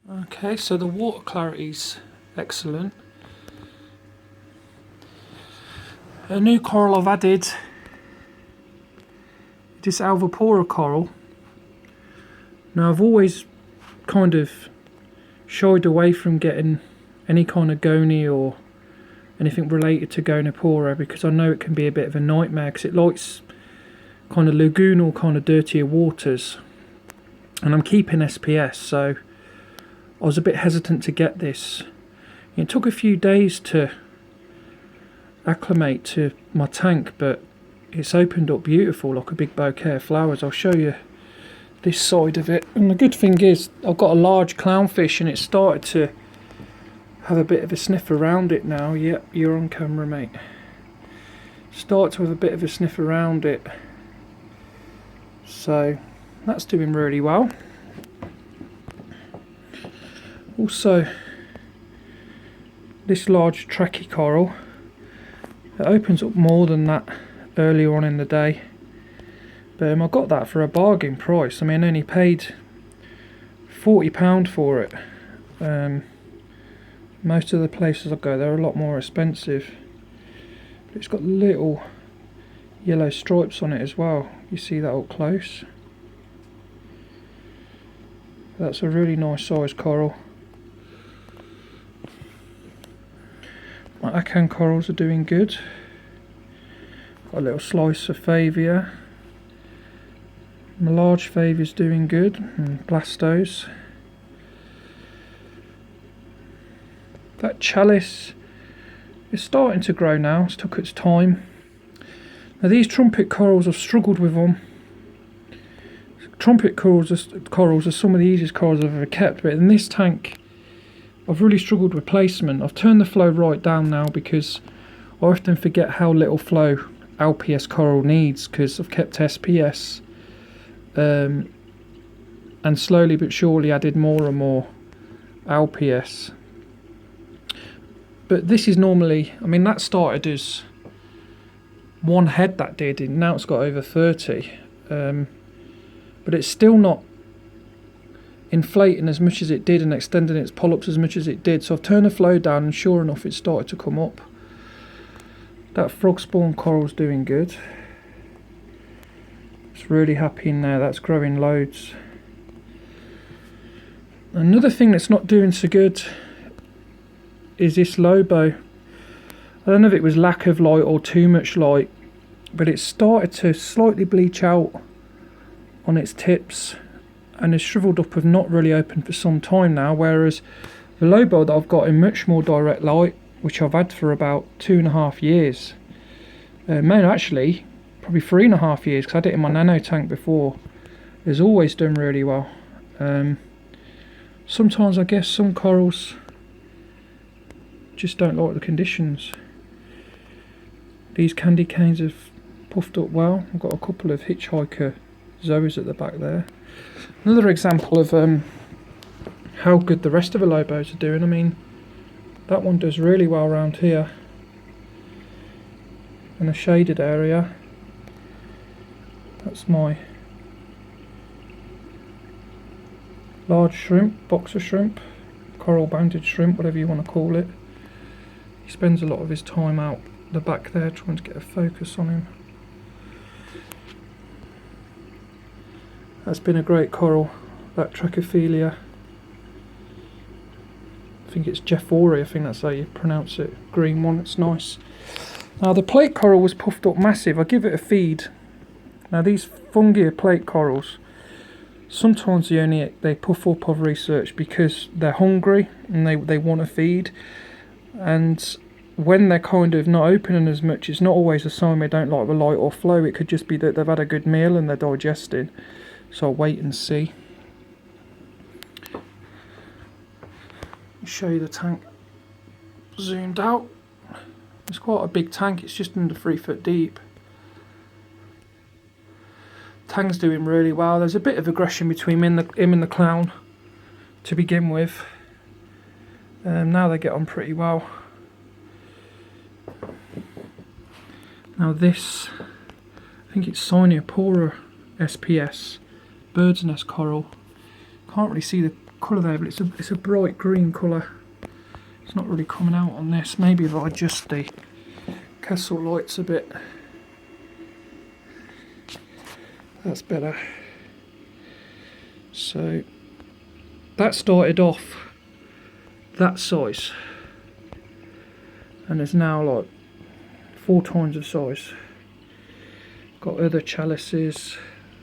Okay, so the water clarity's excellent. A new coral I've added, this Alvapora coral. Now I've always kind of shied away from getting any kind of goni or anything related to Gonipora because I know it can be a bit of a nightmare because it likes kind of lagoonal, kind of dirtier waters. And I'm keeping SPS, so I was a bit hesitant to get this. It took a few days to acclimate to my tank, but it's opened up beautiful like a big bouquet of flowers. I'll show you this side of it. And the good thing is I've got a large clownfish and it started to have a bit of a sniff around it now. Yep, you're on camera, mate. Start to have a bit of a sniff around it. So that's doing really well. Also, this large tracky coral, it opens up more than that earlier on in the day. But I got that for a bargain price. I mean, I only paid £40 for it. Most of the places I go, they're a lot more expensive. But it's got little yellow stripes on it as well. You see that up close? That's a really nice size coral. My Akan corals are doing good. Got a little slice of favia. My large favia's doing good. And blastos. That chalice is starting to grow now. It's took its time. Now these trumpet corals, I've struggled with them. Trumpet corals are some of the easiest corals I've ever kept, but in this tank I've really struggled with placement. I've turned the flow right down now because I often forget how little flow LPS coral needs because I've kept SPS and slowly but surely added more and more LPS. But this is normally, I mean, that started as one head, that did, and now it's got over 30. But it's still not inflating as much as it did and extending its polyps as much as it did. So I've turned the flow down and sure enough it started to come up. That frog spawn coral's doing good. It's really happy in there, that's growing loads. Another thing that's not doing so good is this lobo. I don't know if it was lack of light or too much light, but it started to slightly bleach out on its tips and is shriveled up, have not really opened for some time now, whereas the lobo that I've got in much more direct light, which I've had for about 2.5 years, actually probably 3.5 years because I had it in my nano tank before, has always done really well. Sometimes I guess some corals just don't like the conditions. These candy canes have puffed up well. I've got a couple of hitchhiker zoes at the back there. Another example of how good the rest of the lobos are doing. I mean, that one does really well around here in a shaded area. That's my large shrimp, boxer shrimp, coral banded shrimp, whatever you want to call it. He spends a lot of his time out the back there trying to get a focus on him. That's been a great coral, that Trachophilia. I think it's Jeffori, I think that's how you pronounce it. Green one, it's nice. Now the plate coral was puffed up massive. I give it a feed. Now these fungi plate corals, sometimes they puff up, I've researched, because they're hungry and they want to feed. And when they're kind of not opening as much, it's not always a sign they don't like the light or flow. It could just be that they've had a good meal and they're digesting. So I'll wait and see. Show you the tank zoomed out. It's quite a big tank, it's just under 3 foot deep. Tank's doing really well. There's a bit of aggression between him and the clown to begin with. Now they get on pretty well. Now this, I think it's Cyniopora SPS, bird's nest coral. Can't really see the colour there, but it's a bright green colour. It's not really coming out on this. Maybe if I adjust the Kessil lights a bit, that's better. So that started off that size and is now like 4 times the size. Got other chalices,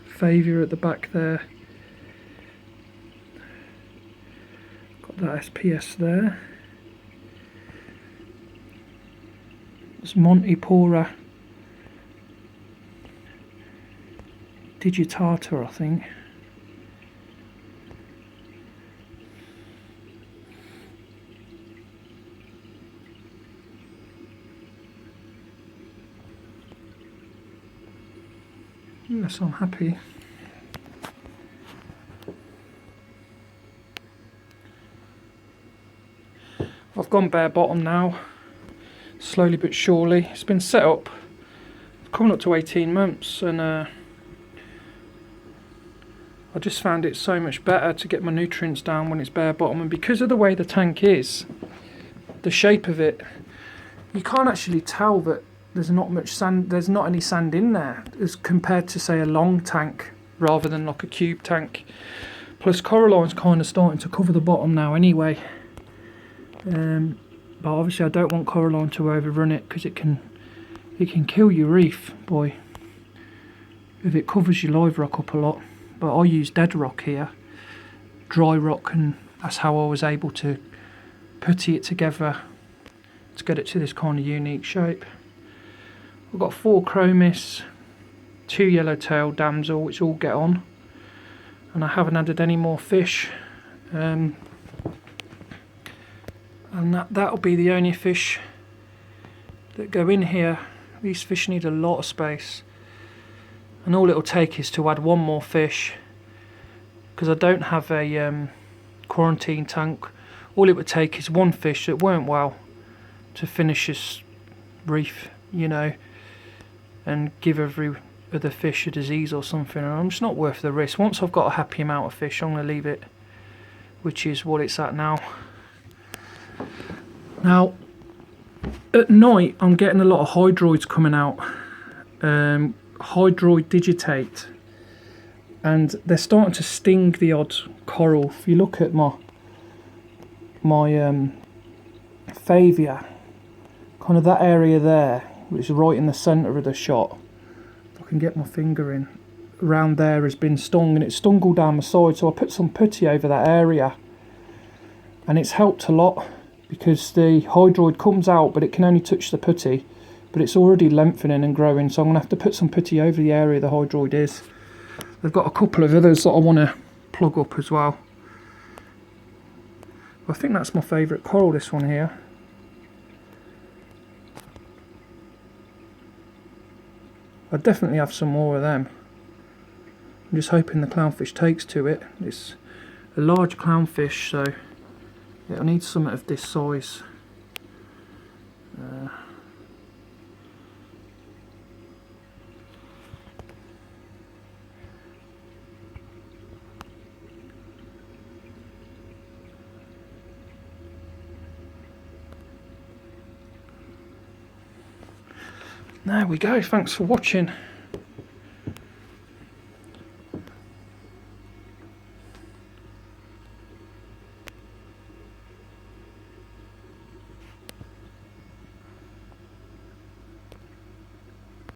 Faviour at the back there. Got that SPS there. It's Montipora digitata, I think. Yes, I'm happy. I've gone bare bottom now, slowly but surely. It's been set up, coming up to 18 months, and I just found it so much better to get my nutrients down when it's bare bottom, and because of the way the tank is, the shape of it, you can't actually tell that there's not much sand, there's not any sand in there as compared to say a long tank rather than like a cube tank. Plus coralline's kind of starting to cover the bottom now anyway, but obviously I don't want coralline to overrun it because it can kill your reef, boy, if it covers your live rock up a lot. But I use dead rock here, dry rock, and that's how I was able to putty it together to get it to this kind of unique shape. I've got 4 chromis, 2 yellowtail damsel, which all get on, and I haven't added any more fish, and that'll be the only fish that go in here. These fish need a lot of space, and all it'll take is to add 1 more fish, because I don't have a quarantine tank. All it would take is 1 fish that weren't well to finish this reef, you know, and give every other fish a disease or something, and I'm just not worth the risk. Once I've got a happy amount of fish, I'm going to leave it, which is what it's at now. Now, at night, I'm getting a lot of hydroids coming out, hydroid digitate, and they're starting to sting the odd coral. If you look at my Faviour, kind of that area there, which is right in the centre of the shot, if I can get my finger in, around there has been stung, and it's stung all down the side, so I put some putty over that area, and it's helped a lot, because the hydroid comes out but it can only touch the putty, but it's already lengthening and growing, so I'm going to have to put some putty over the area the hydroid is. They've got a couple of others that I want to plug up as well. I think that's my favourite coral, this one here. I definitely have some more of them. I'm just hoping the clownfish takes to it. It's a large clownfish, so it'll need something of this size. There we go, thanks for watching.